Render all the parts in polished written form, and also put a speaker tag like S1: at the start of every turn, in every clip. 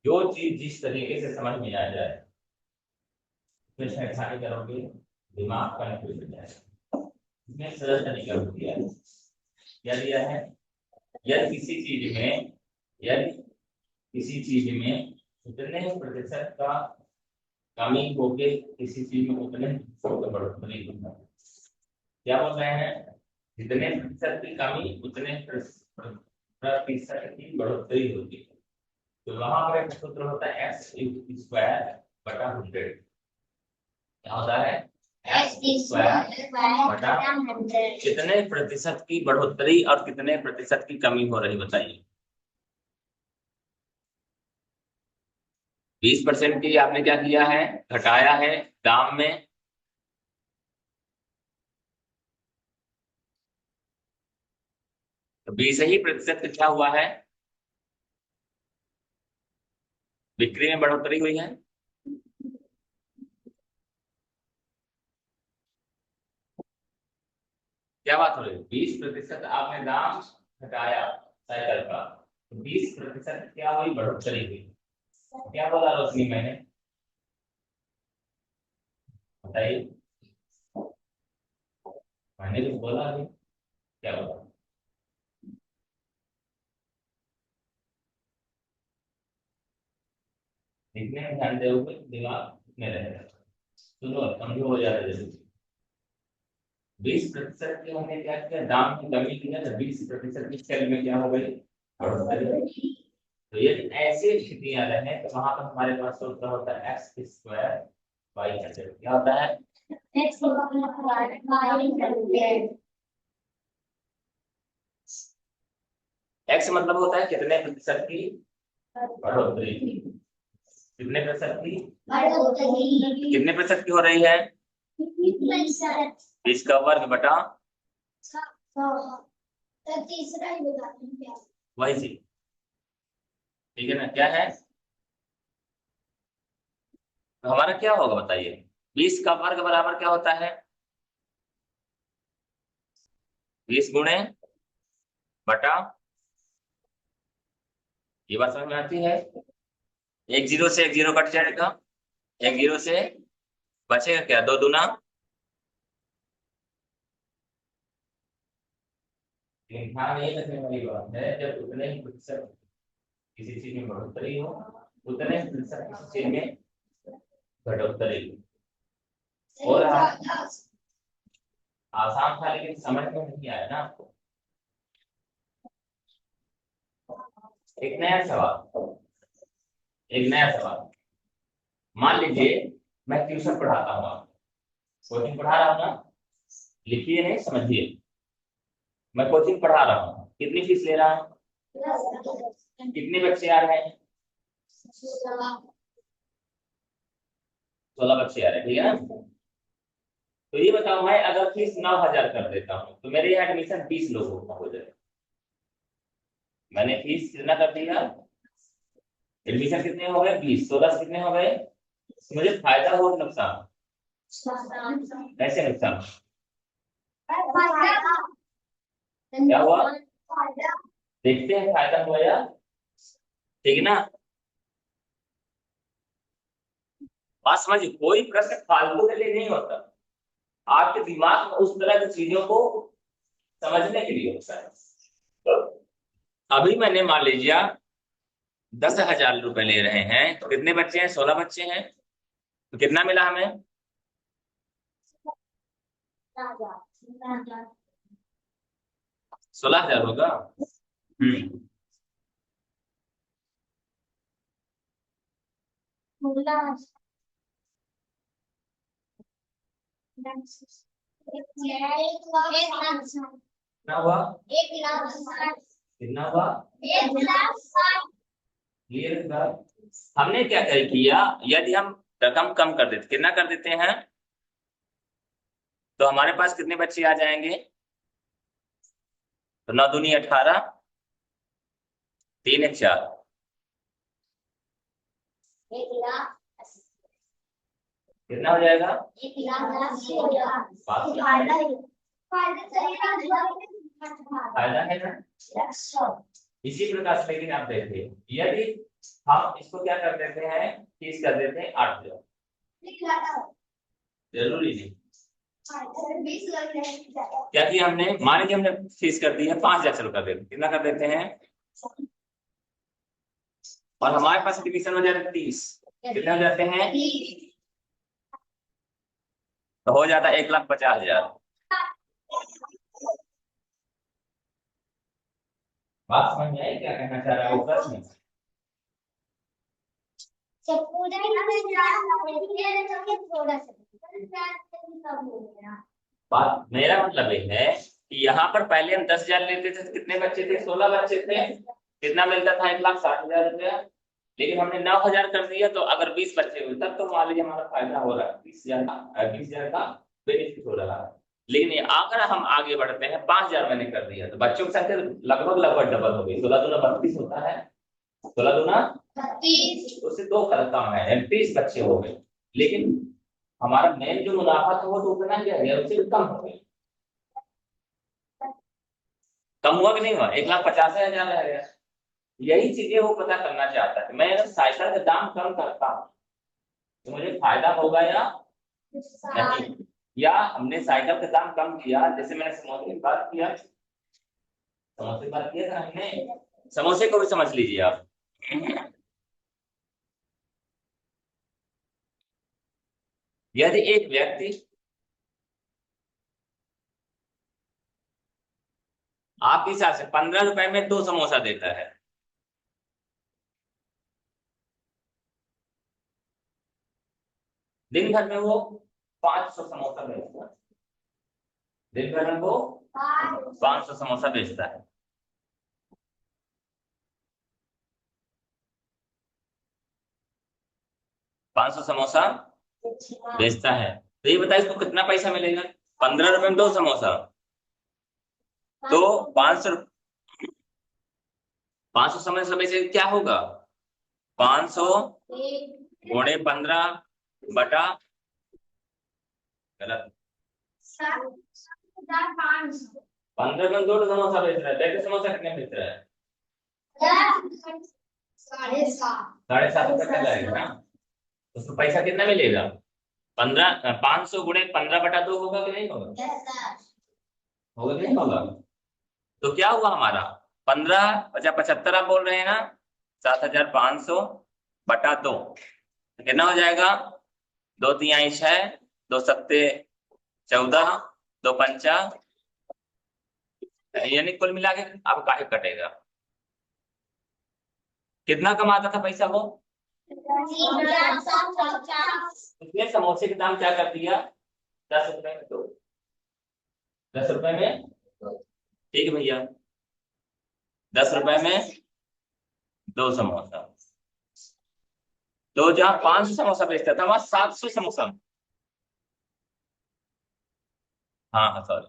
S1: जो चीज जिस तरीके से समझ में आ जाए फिर छेड़छाड़ी करोगे दिमाग कंफ्यूज हो जाएगा। इसमें सरल तरीका दिया है। क्या दिया है? यदि किसी चीज में यदि किसी चीज में उतने प्रतिशत का कमी होके किसी चीज में उतने बढ़ोतरी होता है। क्या बोल रहे हैं? जितने प्रतिशत की कमी उतने प्रतिशत की बढ़ोतरी होती है। तो वहां पर एक सूत्र होता है एक्स स्क्वायर बटा 100। क्या होता है? एक्स स्क्वायर बटा 100। कितने प्रतिशत की बढ़ोतरी और कितने प्रतिशत की कमी हो रही बताइए। 20% की आपने क्या किया है? घटाया है दाम में। तो 20% का क्या हुआ है? बिक्री में बढ़ोतरी हुई है। क्या बात हो रही है? 20% आपने दाम घटाया साइकिल का, तो 20% क्या हुई? बढ़ोतरी हुई। क्या बोला रोशनी मैंने? बताइए। मैंने कुछ बोला अभी? क्या बोला? लिखने में ध्यान दोगे दिमाग में रहेगा। सुनो समझो हो जाएगा जरूर। 20% की हमने क्या किया? दाम की कमी की है तो 20% की सेल में क्या हो गई? बढ़ोतरी। तो ये ऐसी स्थितियां रहे तो वहां पर हमारे पास सूत्र होता है एक्स स्क्वायर वाई 100। क्या होता है? X square Y 100। एक्स मतलब होता है कितने प्रतिशत की बढ़ोतरी। कितने प्रतिशत की बढ़ोतरी? कितने प्रतिशत की हो रही है? 20 का वर्ग बटा तीसरा ही वही चीज। ठीक है ना? क्या है? तो हमारा क्या होगा बताइए? 20 का वर्ग बराबर क्या होता है? 20 गुणे बटा। ये बात समझ में आती है? एक जीरो से एक जीरो कट जाएगा। एक जीरो से बचेगा क्या? दो दूना। लेकिन ध्यान ये रखने वाली बात है जब उतने ही प्रतिशत किसी चीज में बढ़ोतरी हो उतने ही प्रतिशत किसी चीज में घटोत्तरी हो। और आसान था लेकिन समझ में नहीं आया ना आपको। एक नया सवाल। एक नया सवाल। मान लीजिए मैं ट्यूशन पढ़ाता हूँ, कोचिंग पढ़ा रहा हूँ ना। लिखिए नहीं समझिए। मैं कोचिंग पढ़ा रहा हूँ, कितनी फीस ले रहा हूँ? कितने बच्चे आ रहे हैं? 16 बच्चे आ रहे हैं। ठीक है ना? तो ये बताओ मैं अगर फीस 9,000 कर देता हूँ तो मेरे यहाँ एडमिशन 20 लोगों का हो जाए। मैंने फीस कितना कर दिया? एडमिशन कितने हो गए? 20। 16 से कितने हो गए? मुझे फायदा हो नुकसान? कैसे नुकसान? क्या हुआ? देखते हैं फायदा हुआ या। ठीक है ना? बात समझिए, कोई प्रश्न फालतू के लिए नहीं होता। आपके दिमाग में उस तरह की चीजों को समझने के लिए होता है। तो अभी मैंने मान लीजिए 10,000 रुपए ले रहे हैं तो कितने बच्चे हैं? 16 बच्चे हैं। तो कितना मिला हमें? 16,000 होगा। हम्म। कितना हुआ? 1,60,000। कितना हुआ? 1,60,000। क्लियर है? हमने क्या किया? यदि हम रकम कम कर देते, कितना कर देते हैं, तो हमारे पास कितने बच्चे आ जाएंगे? तो 9 दूनी 18, 3 एक 4। 1,80,000 कितना हो जाएगा? 1,80,000। फायदा है ना? इसी प्रकार से लेकिन आप देखिए, यदि हम इसको क्या कर देते हैं, 30 कर देते हैं 8 जरूरी नहीं। क्या किया हमने, मान लीजिए हमने फीस कर दी है 5,000, चलो कर देते, कितना कर देते हैं, और हमारे पास एडमिशन हो जाते 30, कितने हो जाते हैं, तो हो जाता है 1,50,000। बात समझ में आई, क्या कहना चाह रहा है वो प्रश्न। बात मेरा मतलब ये है कि यहाँ पर पहले हम 10,000 लेते थे तो कितने बच्चे थे, 16 बच्चे थे, कितना मिलता था, 1,60,000 रुपया। लेकिन हमने 9,000 कर दिया, तो अगर 20 बच्चे हुए तब तो मान लीजिए हमारा फायदा हो रहा है, 20,000 का बेनिफिट हो रहा है। लेकिन ये अगर हम आगे बढ़ते हैं, 5,000 मैंने कर दिया, तो बच्चों की संख्या लगभग लगभग डबल हो गई, 16 दूना 32 होता है, 16 दूना 32, उससे 2 कम है, 30 बच्चे हो गए। लेकिन हमारा मेन जो मुनाफा था वो तो उतना ही है, उससे भी कम हो गया। कम हुआ कि नहीं हुआ, 1,50,000 रह गया। यही चीजें वो पता करना चाहता है, मैं अगर साइकिल का दाम कम करता हूँ तो मुझे फायदा होगा या नहीं, या हमने साइकिल का दाम कम किया, जैसे मैंने समोसे की बात किया, समोसे की बात किया था हमने, समोसे को भी समझ लीजिए आप। यदि एक व्यक्ति आपके हिसाब से 15 रुपए में 2 समोसा देता है, दिन भर में वो 500 समोसा बेचता है, दिन भर में वो 500 समोसा बेचता है, 500 समोसा बेचता है, तो ये बताइए इसको कितना पैसा मिलेगा, 15 रुपए में 2 समोसा, तो 500 समोसा बेचे क्या होगा, 500 गुणे 15 बटा, गलत, 15 में 2 समोसा बेच रहा है, देखो समोसा कितने बेच रहा है, 7.5 रुपए का लगेगा ना, उसको पैसा कितना मिलेगा, 500 गुणे 15/2 होगा कि नहीं होगा, होगा कि नहीं होगा। तो क्या हुआ हमारा, 15 50 75 आप बोल रहे हैं ना, 7,500/2, कितना हो जाएगा, 2 3 6, 2 7 14, 2 5, यानी कुल मिला के अब काहे कटेगा, कितना कमाता था पैसा वो, उसने समोसे के दाम क्या कर दिया, 10 रुपए में 2, 10 रुपए में, ठीक है भैया, 10 रुपए में 2 समोसा, तो जहाँ 500 समोसा बेचता था वहां 700 समोसा, हाँ हाँ सॉरी,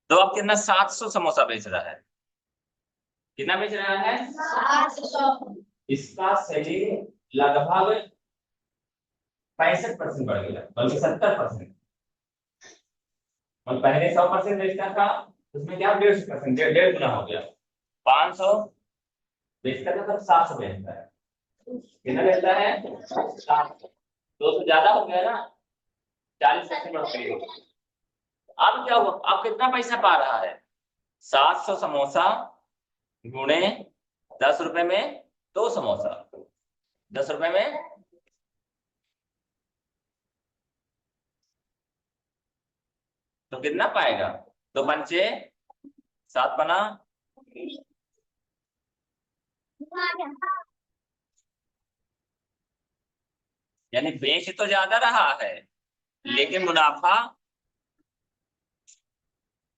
S1: तो अब कितना 700 समोसा बेच रहा है, कितना बेच रहा है, 700, इसका सेलिंग लगभग 65% बढ़ गया, बल्कि 70%, और पहले 100% बेचता था, उसमें क्या 150%, 1.5 गुना हो गया, 500 बेचता था, तब 700 बेचता है, कितना बेचता है, 700, 200 ज्यादा हो गया ना, 40% बढ़ोतरी हो गई। अब क्या हुआ, अब कितना पैसा पा रहा है, 700 समोसा गुणे 10 रुपए में 2 समोसा, 10 रुपए में, तो कितना पाएगा, 2 5 7 यानी बेच तो ज्यादा रहा है, लेकिन मुनाफा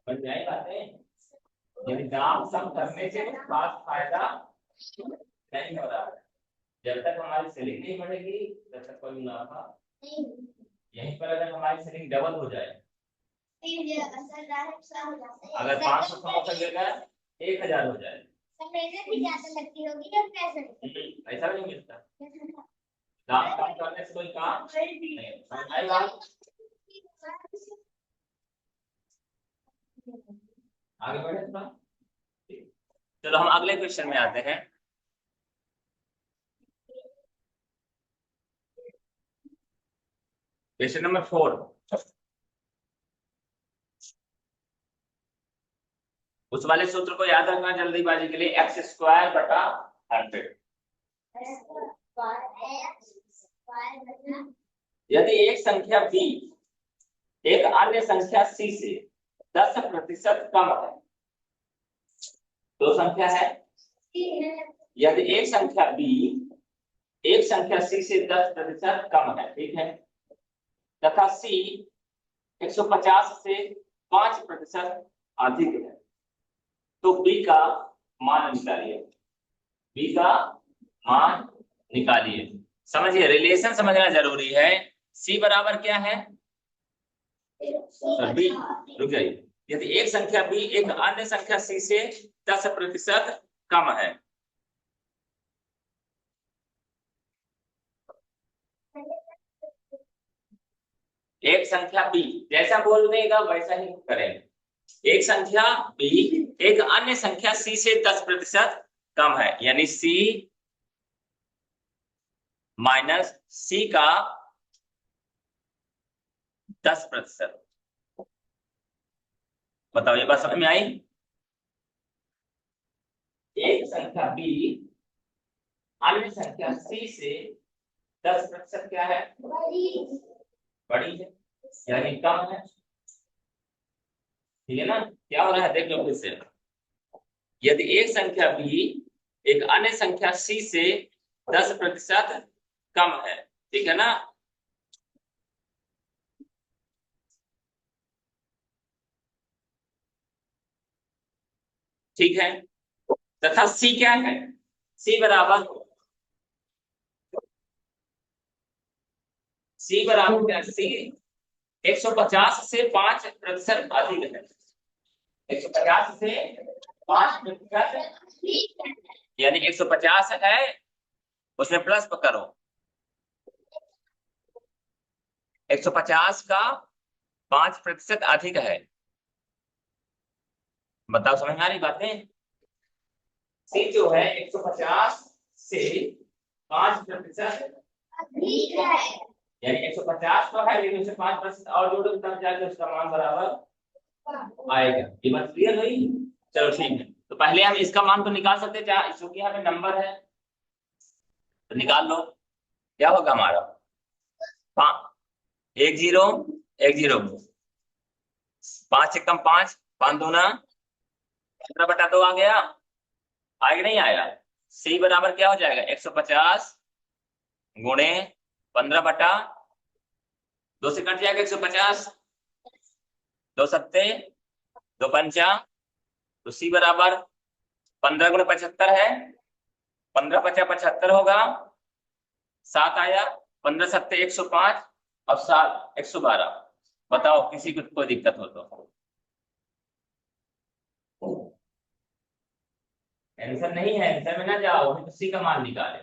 S1: बन जाए बातें, यानी दाम कम करने से खास फायदा नहीं हो रहा है, जब तक हमारी सेलिंग नहीं बढ़ेगी तब तक कोई मुनाफा, यहीं पर अगर हमारी सेलिंग डबल हो जाए, अगर 500 समोसा देगा 1,000 हो जाए, ऐसा नहीं मिलता, दाम कम करने से कोई काम नहीं, समझ आई बात, आगे बढ़े थोड़ा, चलो हम अगले क्वेश्चन में आते हैं। Question number 4। उस वाले सूत्र को याद रखना जल्दीबाजी के लिए, एक्स स्क्वायर बटा 100। यदि एक संख्या b एक अन्य संख्या c से 10% कम है, दो संख्या है, यदि एक संख्या b एक संख्या c से 10% कम है, ठीक है, तथा c 150 से 5% अधिक है, तो b का मान निकालिए। b का मान निकालिए। समझिए, रिलेशन समझना जरूरी है। c बराबर क्या है, b, रुक जाइए, यदि एक संख्या b एक अन्य संख्या c से 10% कम है, एक संख्या b, जैसा बोल देगा वैसा ही करेंगे। एक संख्या b एक अन्य संख्या c से 10% कम है, यानी c माइनस c का 10%। बताओ, ये बात समझ में आई? एक संख्या b अन्य संख्या c से 10% क्या है, बड़ी है, यानी कम है। ठीक है ना? क्या हो रहा है देख लो फिर से। यदि एक संख्या b एक अन्य संख्या c से 10% कम है, ठीक है ना, ठीक है, तथा c क्या है, c बराबर क्या, c 150 से 5% अधिक है, 150 से 5%, यानी 150 है, उसमें प्लस करो, 150 का 5% अधिक है। बताओ, समझ में आ रही बातें? सी जो है 150 से 5% अधिक है, यानी 150 तो है, लेकिन उससे 5% और जोड़ो तब जाके उसका मान बराबर आएगा। ये बात क्लियर हुई? चलो ठीक है, तो पहले हम इसका मान तो निकाल सकते हैं, जहाँ चूंकि यहाँ पे नंबर है तो निकाल लो। क्या होगा हमारा, 1 0 1 0, 5 एकम 5, 5 दूना 15/2 आ गया, आगे नहीं आया। सी बराबर क्या हो जाएगा, 150 गुणे 15/2 से कट जाएगा 150, 2 सत्ते 2 पंचा, तो सी बराबर 15 गुणे 75 है, 15 5 75 होगा, 7 आया, 15 सत्ते 105 और 7 112। बताओ किसी को कोई दिक्कत हो तो। आंसर नहीं है, आंसर में ना जाओ, तो सी का मान निकाले,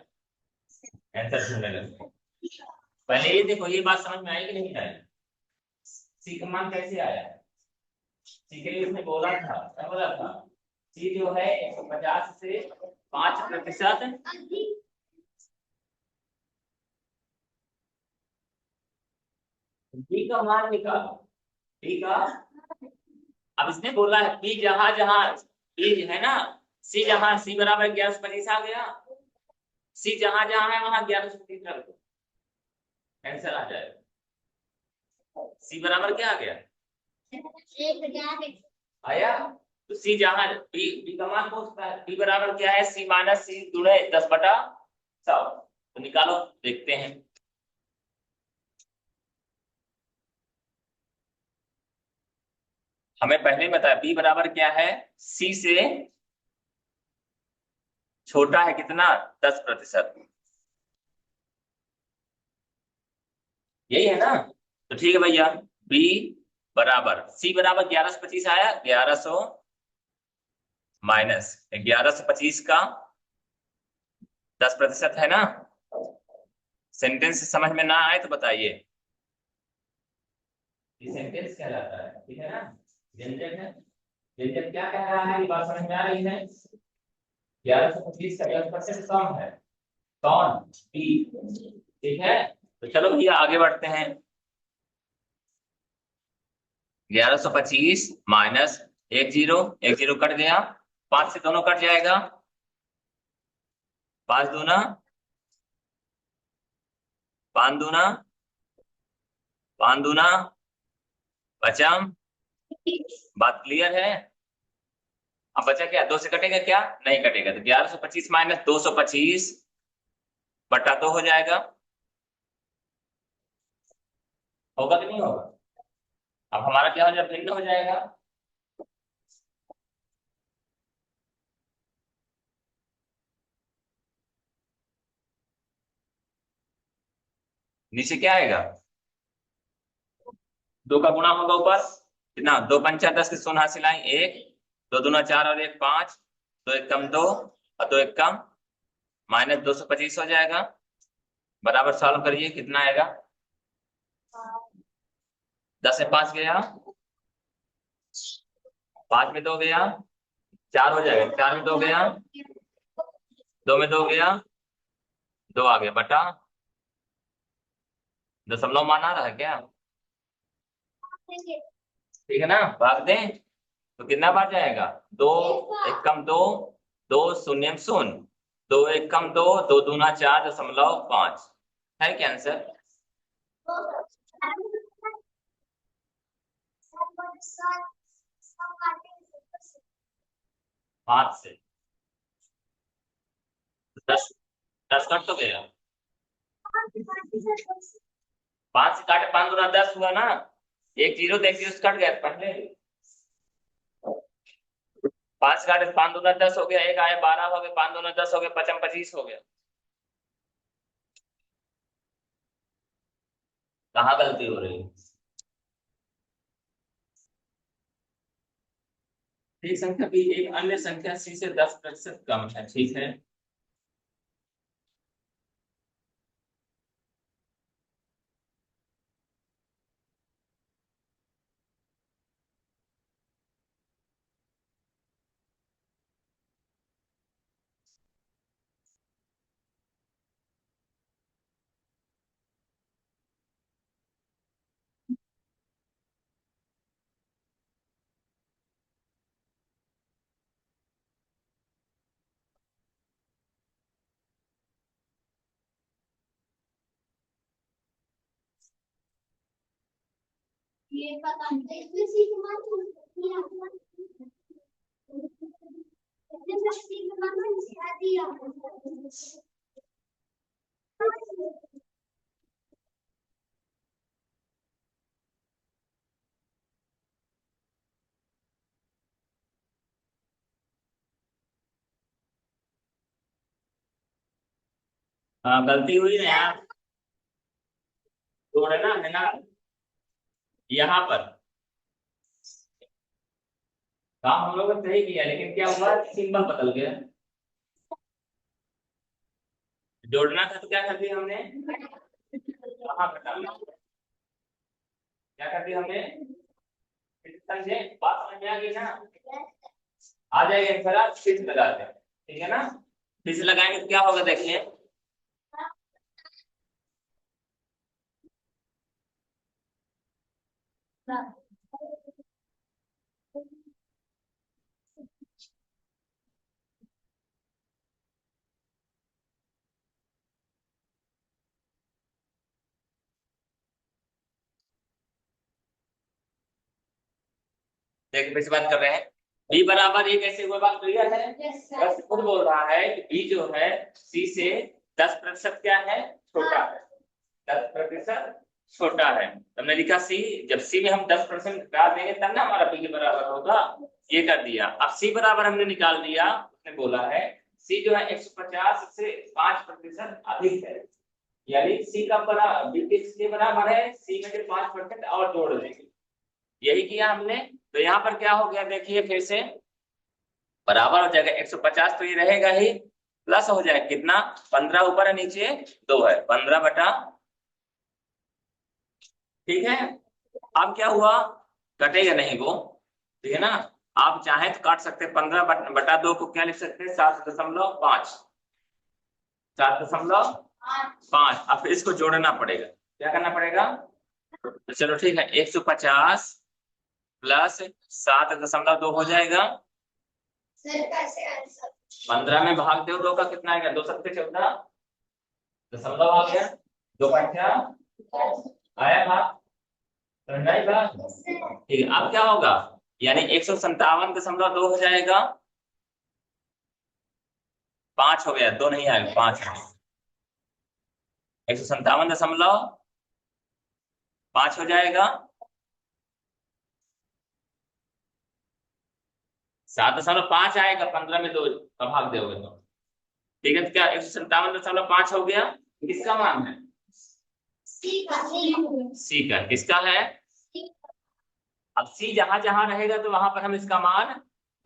S1: आंसर ढूंढने लगो। पहले ये देखो, ये बात समझ में आई कि नहीं आई? सी का मान कैसे आया, सी के लिए उसने बोला था, क्या बोला था, सी जो है 150 से 5% बी का मान निकालो, बी का, अब इसने बोला है बी जहां जहां बी है ना, सी जहां सी बराबर 1125 आ गया, सी जहां जहां है वहां 1125 रख दो, आंसर आ जाएगा। सी बराबर क्या आ गया, आया, तो सी जहां बी, बी का मान पूछता है, बी बराबर क्या है, सी माइनस सी गुणे 10/100, तो निकालो, देखते हैं। हमें पहले बताया बी बराबर क्या है, सी से छोटा है कितना, 10%, यही है ना, तो ठीक है भैया, बी बराबर सी बराबर 1125 आया, 1100 माइनस 1125 का 10% है ना। सेंटेंस समझ में ना आए तो बताइए, ये सेंटेंस कहलाता है, ठीक है ना, व्यंजक है। व्यंजक क्या कह रहा है, ये बात समझ में आ रही है? 1125 का 10% कम है, कौन? बी। ठीक है, तो चलो भैया आगे बढ़ते हैं। 1125 माइनस एक जीरो कट गया, 5 से दोनों कट जाएगा, 5 दूना 5 दूना 5 दूना पचम। बात क्लियर है? अब बचा क्या? 2 से कटेगा क्या? नहीं कटेगा, तो 1125 माइनस 225 बटा 2 हो जाएगा। होगा कि नहीं होगा? अब हमारा क्या हो जाएगा? भिन्न हो जाएगा। नीचे क्या आएगा? 2 का गुणा होगा ऊपर, कितना? 2 पंचा 10 के शून्य हासिल आए 1, 2 दूना 4 और 1 5, 2 एक कम 2 और 2 एक कम, माइनस 225 हो जाएगा। बराबर सॉल्व करिए, कितना आएगा? 10 से 5 गया, 5 में 2 गया, 4 हो जाएगा, 4 में 2 गया, 2 में 2 गया, 2 आ गया बटा, दशमलव मान आ रहा है क्या? ठीक है ना, भाग दें तो कितना बार जाएगा? 2 एक कम 2, 2 शून्य शून्य, 2 एक कम 2, 2 दूना 4.5 है क्या आंसर? 5 से 10, 10 कट तो गया, 5 से काटे 5 दूना 10 हुआ ना, एक जीरो तो एक जीरो कट गया पहले, 5 काटे 5 दूना 10 हो गया, एक आया 12 हो गया, 5 दूना 10 हो गया, 5 25 हो गया। कहाँ गलती हो रही है? एक संख्या भी एक अन्य संख्या सी से 10% कम है, ठीक है।
S2: ये पता नहीं इसमें सीख मान
S1: हाँ गलती हुई ना यार, तो है ना यहाँ पर काम हम लोग ने सही किया, लेकिन क्या हुआ? सिंबल बदल गया। जोड़ना था तो क्या कर दिया हमने? कहाँ पर डालना? क्या कर दिया हमने? समझे? बात समझ में आ गई ना? आ जाएगा आंसर, आप फिर से लगाते हैं, ठीक है ना? फिर से लगाएंगे तो क्या होगा देखिए। देखिए फिर से बात कर रहे हैं, बी बराबर एक ऐसे हुआ, बात क्लियर है? बस खुद बोल रहा है कि बी जो है सी से 10% क्या है? छोटा है, 10% छोटा है। हमने लिखा सी, जब सी में हम 10% डाल देंगे तब ना हमारा बी के बराबर होगा, ये कर दिया। अब सी बराबर हमने निकाल दिया, उसने बोला है सी जो है 150 से 5% अधिक है, यानी सी का बराबर बी के बराबर है, सी में से 5% और जोड़ देंगे, यही किया हमने। तो यहाँ पर क्या हो गया देखिए, फिर से बराबर हो जाएगा 150, तो ये रहेगा ही, प्लस हो जाएगा कितना? 15 ऊपर है, नीचे 2 है, 15 बटा, ठीक है। अब क्या हुआ? कटेगा नहीं वो, ठीक है ना? आप चाहें तो काट सकते हैं, 15/2 को क्या लिख सकते हैं, 7.5, 7.5। अब फिर इसको जोड़ना पड़ेगा, क्या करना पड़ेगा, तो चलो ठीक है, 150 प्लस 7.2 हो जाएगा।
S2: सर कैसे आंसर
S1: 15 में भाग दो, 2 का कितना आएगा, 2 7 14 दशमलव आ गया, 2 पंचा आया भाग, समझ आई बात। ठीक है, अब क्या होगा, यानी 157.2 हो जाएगा, 5 हो गया, 2 नहीं आएगा, 5 है, 157.5 हो जाएगा, 7.5 आएगा, 15 में 2 का भाग दोगे तो, ठीक है, तो क्या 157.5 हो गया, किसका मान है,
S2: सी का
S1: सी का, किसका है। अब सी जहां जहां रहेगा तो वहां पर हम इसका मान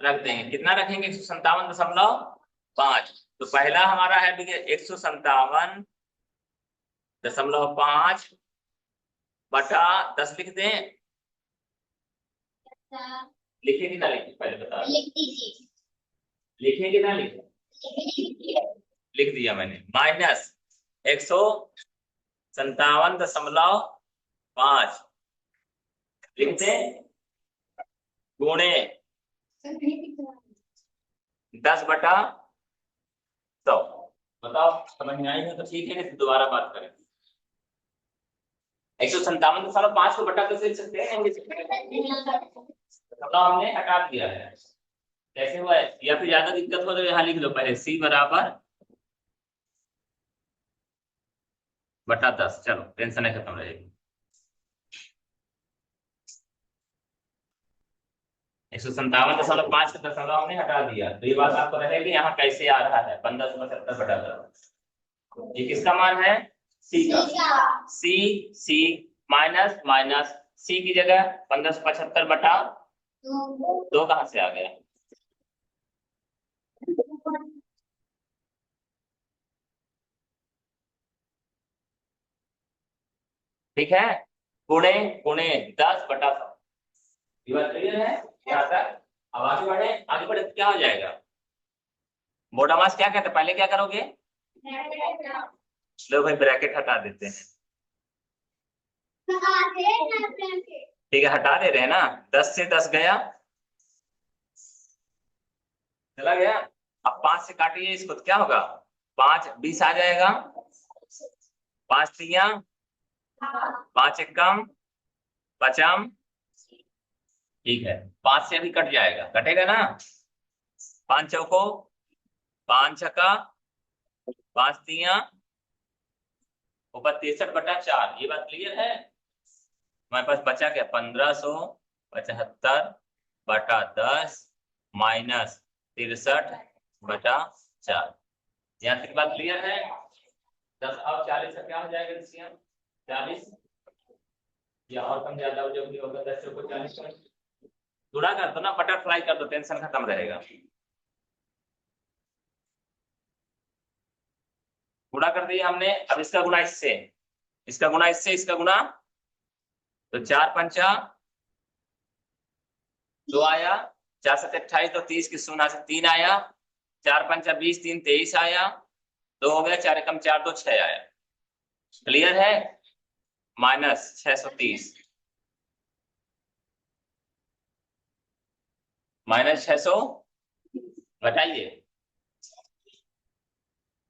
S1: रख देंगे, कितना रखेंगे, 157.5। तो पहला हमारा है 157.5 बटा 10 लिख दें, लिखे कि ना लिखे, पहले बता,
S2: लिख दीजिए
S1: लिखे कि ना लिखे, लिख दिया मैंने, माइनस 157.5 लिख दें, गुणे 10/100। बताओ समझ में आई है तो ठीक है, नहीं तो दोबारा बात करें। 157.5 को बटा 10 लिख सकते हैं, मतलब हमने हटा दिया है, कैसे हुआ है, या फिर ज्यादा दिक्कत हो तो यहाँ लिख लो पहले, सी बराबर बटा 10, चलो टेंशन खत्म रहेगी। 157.5 का दशमलव हमने हटा दिया, तो ये बात आपको रहेगी यहाँ कैसे आ रहा है, 1570/10, ये किसका मान है, सी का, सी सी माइनस माइनस, सी की जगह 1575/2 कहां से आ गया, ठीक है, गुणे गुणे 10/100, ये बात क्लियर है यहाँ तक। अब आगे बढ़े, आगे बढ़े तो क्या हो जाएगा, मोडामास क्या कहते हैं, पहले क्या करोगे, लो भाई ब्रैकेट हटा देते हैं, ठीक है, हटा दे रहे हैं ना, 10 से 10 गया, चला गया, अब 5 से काटिए इसको तो क्या होगा, 5 20 आ जाएगा, 5 3 5 एकम 5, ठीक है, 5 से अभी कट जाएगा, कटेगा ना, 5 चौको 5 छक्का 5 3 ऊपर 63/4, ये बात क्लियर है। हमारे पास बचा क्या, 1575/10 माइनस 63/4, यहाँ तक बात क्लियर है। 10 और 40 का क्या हो जाएगा, 40 या और कम ज्यादा हो, जो भी होगा 10 को 40 गुणा कर दो ना, बटरफ्लाई कर दो, टेंशन खत्म रहेगा, गुणा कर दिया हमने, अब इसका गुणा इससे, इसका गुणा इससे, इसका गुणा, तो 4 पंचा 2 आया, 4 7 28, तो 30 की 0 से 3 आया, 4 पंचा 20, 3 23 आया, 2 हो गया, 4 एकम 4 2 6 आया, क्लियर है, माइनस 630, माइनस 600 घटाइए,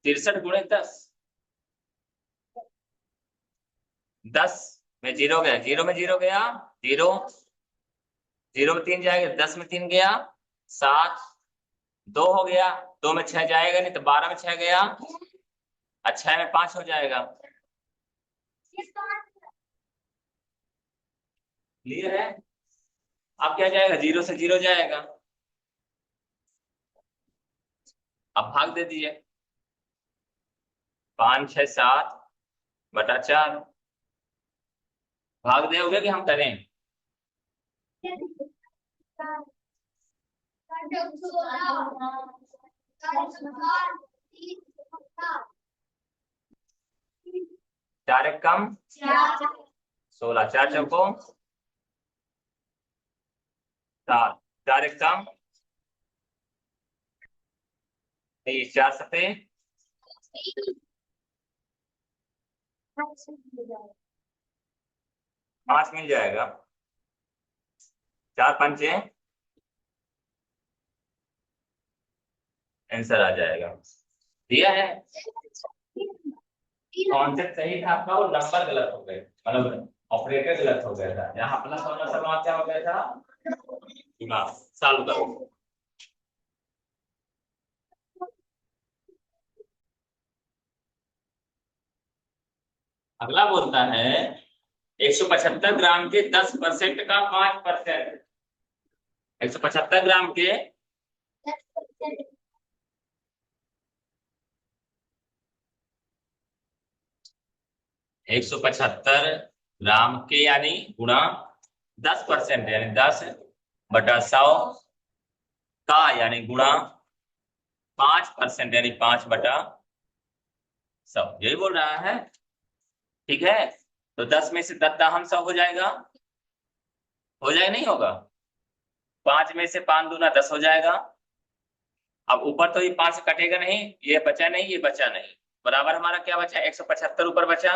S1: 63 गुणे 10, 10 में 0 गया, 0 में 0 गया 0, 0 में 3 जाएगा, 10 में 3 गया 7, 2 हो गया, 2 में 6 जाएगा नहीं, तो 12 में 6 गया, 6 में 5 हो जाएगा, क्लियर है। अब क्या जाएगा, 0 से 0 जाएगा, अब भाग दे दिए, 5 6 7/4, भाग दोगे कि हम करें, चार एक कम 16, 4 चौको 7, 4 एक कम 23, 4 सते 5 मिल जाएगा, 4 पंचे आंसर आ जाएगा। दिया है, कॉन्सेप्ट सही था आपका, वो नंबर गलत हो गए, मतलब ऑपरेटर गलत हो गया था। यहाँ प्लस होने से वहां क्या हो गया था, दिमाग। सॉल्व करो। अगला बोलता है 175 ग्राम के 10% का 5%। 175 ग्राम के 175 ग्राम के यानी गुणा 10% यानी 10/100 का यानी गुणा 5% यानी 5/100, यही बोल रहा है। ठीक है, तो 10 में से 10 दाहम 100 हो जाएगा, हो जाएगा नहीं होगा। 5 में से 5 दूना 10 हो जाएगा। अब ऊपर तो ये 5 कटेगा नहीं, ये बचा नहीं, ये बचा नहीं, बराबर हमारा क्या बचा, 175 ऊपर बचा।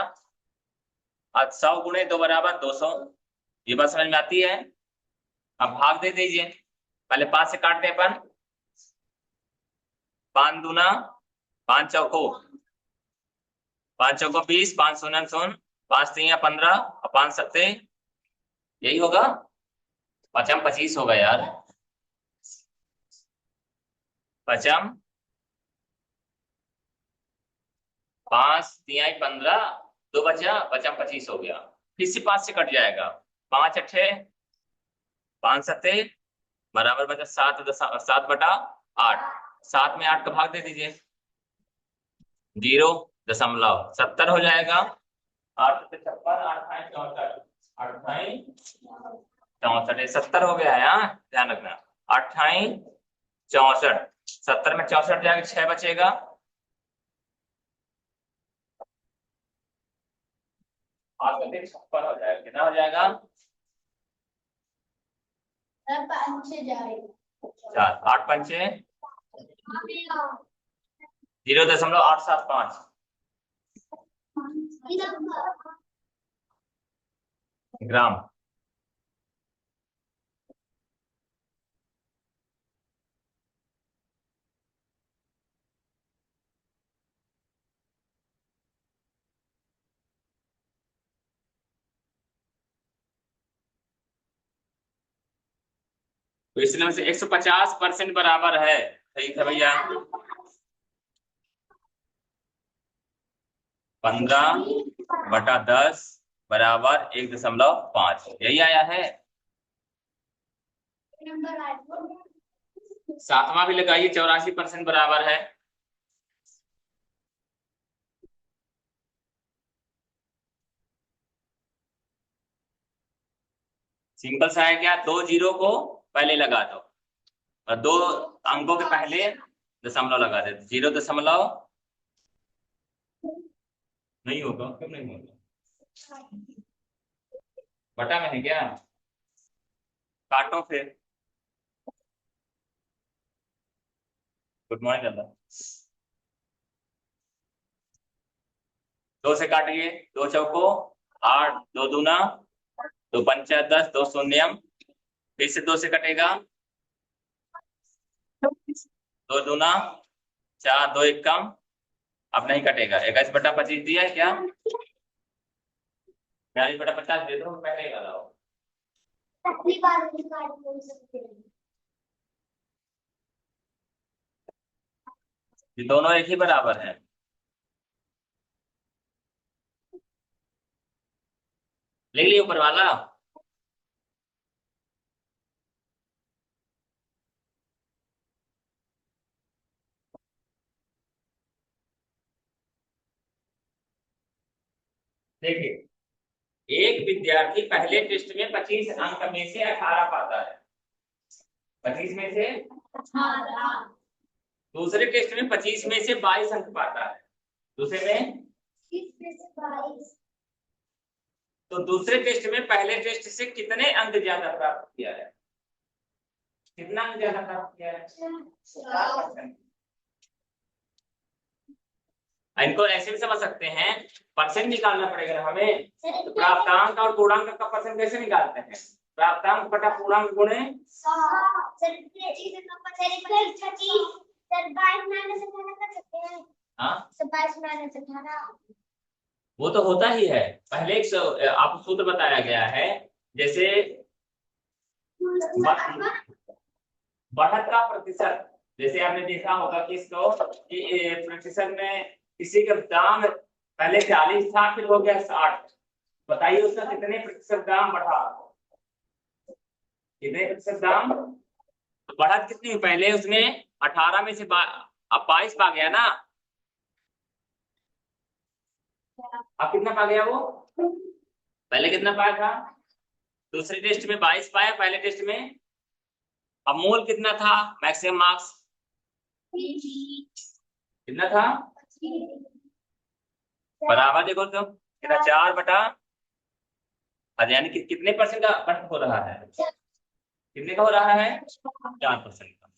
S1: अब 100 गुणे 2 बराबर 200, ये बात समझ में आती है। अब भाग दे दीजिए, पहले 5 से काट दे अपन, 5 दूना 5 चौको 20, 5 शून्य शून्य, 5 3 15 और 5 सत्ते, यही होगा। 5 25 होगा यार, 5 5 3 15, 2 बचा, 5 25 हो गया। फिर से 5 से कट जाएगा, 5 अठे 5 सत्ते बराबर बचा 7/8, 7 में 8 का भाग दे दीजिए, 0.70 हो जाएगा। 8 से 56, 8 64, 8 70 हो गया है। यहाँ ध्यान रखना, 8 64, 70 में 64 जाएगा, 6 बचेगा। और 56 हो जाएगा, कितना हो जाएगा, 4, 8 पंचे 0.875 ग्राम। तो इसलिए से 150% बराबर है, ठीक है भैया। 15/10 बराबर 1.5, यही आया है। 7वां भी लगाइए, 84% बराबर है। सिंपल सा है, क्या 2 जीरो को पहले लगा दो और 2 अंकों के पहले दशमलव लगा दे, 0. नहीं होगा, क्यों नहीं होगा, बटा में है क्या, काटो फिर। गुड मॉर्निंग दादा। 2 से काटिए, 2 चौको 8, 2 दूना 2 पंचा 10, 2 शून्यम, फिर से 2 से कटेगा, 2 दूना 4, 2 एक कम, अब नहीं कटेगा। 21/25 दिया है क्या, 42/50 दे दो, पहले ही लगाओ। ये दोनों एक ही बराबर है। लिख लिया ऊपर वाला। देखिए, एक विद्यार्थी पहले टेस्ट में 25 अंक में से 18 पाता है, 25 में से 18। दूसरे टेस्ट में 25 में से 22 अंक पाता है, दूसरे में 20 में से 22। तो दूसरे टेस्ट में पहले टेस्ट से कितने अंक ज्यादा प्राप्त किया है, कितना ज्यादा प्राप्त किया है? 4%। इनको ऐसे भी समझ सकते हैं, परसेंट निकालना पड़ेगा हमें, तो प्राप्तांक और पूर्णांक का परसेंट कैसे निकालते हैं? प्राप्तांक बटा पूर्णांक गुणे वो तो होता ही है। पहले एक आपको सूत्र बताया गया है, जैसे बढ़त का प्रतिशत, जैसे आपने देखा होगा कि इसको कि प्रतिशत में किसी का दाम पहले 40 था, फिर हो गया 60। बताइए उसका कितने प्रतिशत दाम बढ़ा? कितने प्रतिशत दाम बढ़त कितनी? पहले उसमें 18 में से अब 22 पा गया ना। अब कितना पा गया वो? पहले कितना पाया था? दूसरे टेस्ट में 22 पाया, पहले टेस्ट में। अब मोल कितना था? मैक्सिमम मार्क्स कितना था? बराबर देखो तो कितना, 4 बटा, यानी कि कितने परसेंट का बढ़त हो रहा है? कितने का हो रहा है? 4% का।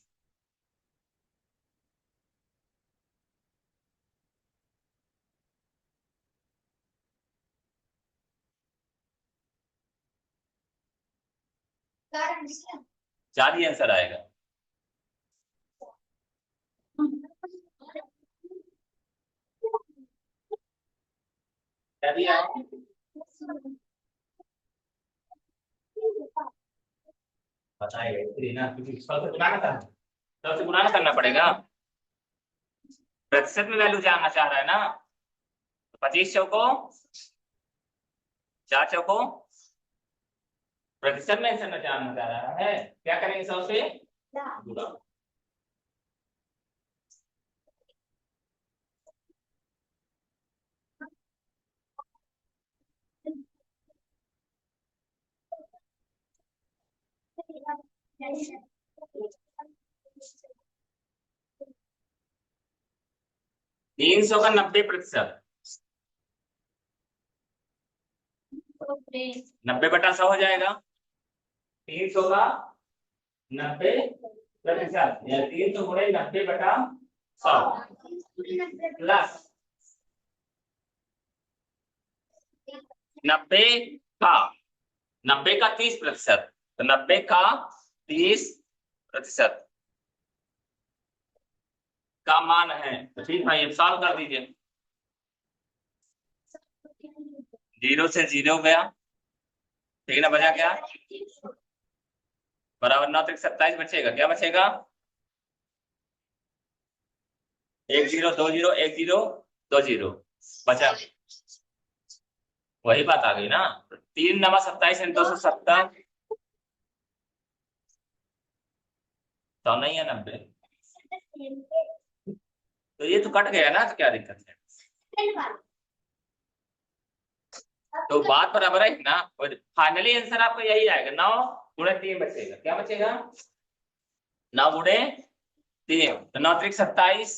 S1: चार ही आंसर आएगा। क्या दिया है? बताइए ना, क्योंकि सबसे गुना करना पड़ेगा। प्रतिशत में वैल्यू जानना चाह रहा है ना, तो 25 चौको 4 चौको प्रतिशत में आंसर जानना चाह रहा है, क्या करेंगे? 100 से गुना। 300 का 90%, 90 बटा 100 हो जाएगा। 300 का 90% या 300 गुणे 90 बटा 100 प्लस 90 का 90 का 30%, तो 90 का 30% का मान है। तो ठीक है, ये सॉल्व कर दीजिए। 0 से 0 गया, ठीक है ना, बचा क्या? बराबर 9 तक 27 बचेगा। क्या बचेगा? 1 0 2 0 1 0 2 0 बचा। वही बात आ गई ना। 3 9 27 270, तो नहीं है 90, तो ये तो कट गया ना, तो क्या दिक्कत है? तो बात बराबर है ना। फाइनली आंसर आपका यही आएगा, 9 गुणे 3 बचेगा। क्या बचेगा? 9 गुणे 3, तो 9 3 27,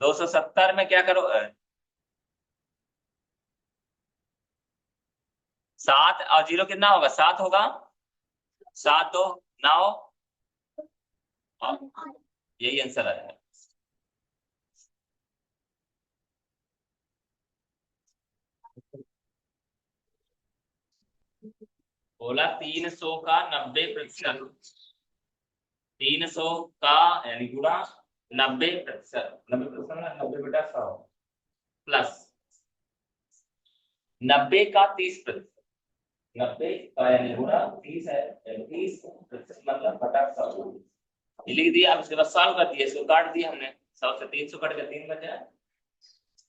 S1: 270 में क्या करो, 7 और 0 कितना होगा? 7 होगा। 7 2 9, यही आंसर आएगा। बोला 300 का 90%, 300 का यानी गुणा 90%, 90% 90 बटा 100 प्लस 90 का 30%, 90 का यानी गुणा 30 है, 30% मतलब बटा 100 ये लिख दिया। अब उसके बाद सॉल्व कर दिया, इसको काट दिया हमने। 100 से 300 कट गया, 3 बचा,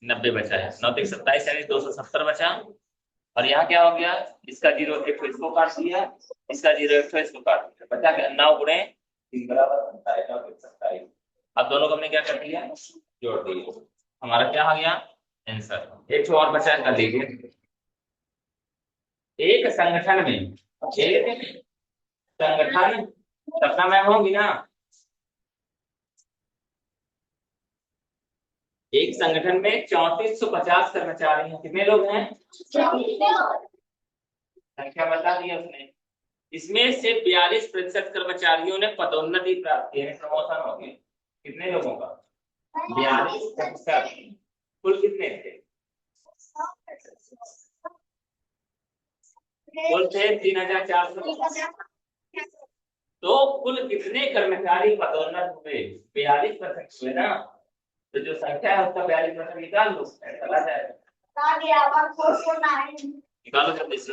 S1: 90 बचा है। 9 3 27 यानी 270 बचा। और यहाँ क्या हो गया? इसका 0 एक तो इसको काट दिया, इसका 0 एक तो इसको काट दिया, बचा क्या? 9 गुणे 3 बराबर 27। अब दोनों को हमने क्या कर दिया? जोड़ दिया। हमारा क्या आ गया? आंसर। एक और बचा कर लीजिए। एक संगठन में, एक संगठन, सपना मैम होगी ना, एक संगठन में 3450 कर्मचारी हैं। कितने लोग हैं? संख्या बता दिया उसने। इसमें से 42% कर्मचारियों ने पदोन्नति प्राप्त की है, प्रमोशन हो गया। कितने लोगों का? 42%। कुल कितने थे? कुल थे 3400। तो कुल कितने कर्मचारी पदोन्नत हुए? 42% हुए ना। तो जो संख्या है उसका 42% निकाल लो, चला जाएगा। निकालो जल्दी से।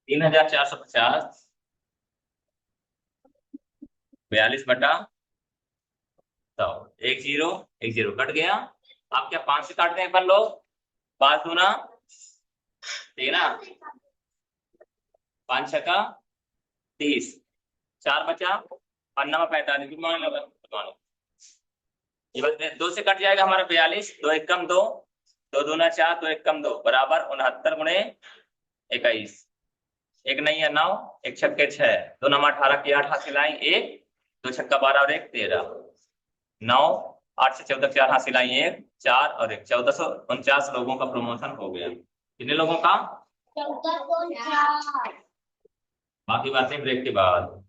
S1: 3450 42/100। 1 0 कट गया। आप क्या 5 से काटते हैं अपन लोग? 5 दूना 13, 5 छक्का 30, 4 बचा, 5 45। मान लो ये बस 2 से कट जाएगा हमारा 42। 2 1 कम 2, 2 दूना 4, 2 1 कम 2 बराबर 69 गुणे 21। 1 नहीं है 9, 1 छक्के 6, 2 नमा 18 की 8 हाथ सिलाई 1, 2 छक्का 12 और 1 13, 9 8 से 14 4 हाथ सिलाई 1 4 और 1 1449 लोगों का प्रमोशन हो गया। कितने लोगों का?
S2: 14
S1: बाकी बातें ब्रेक के बाद।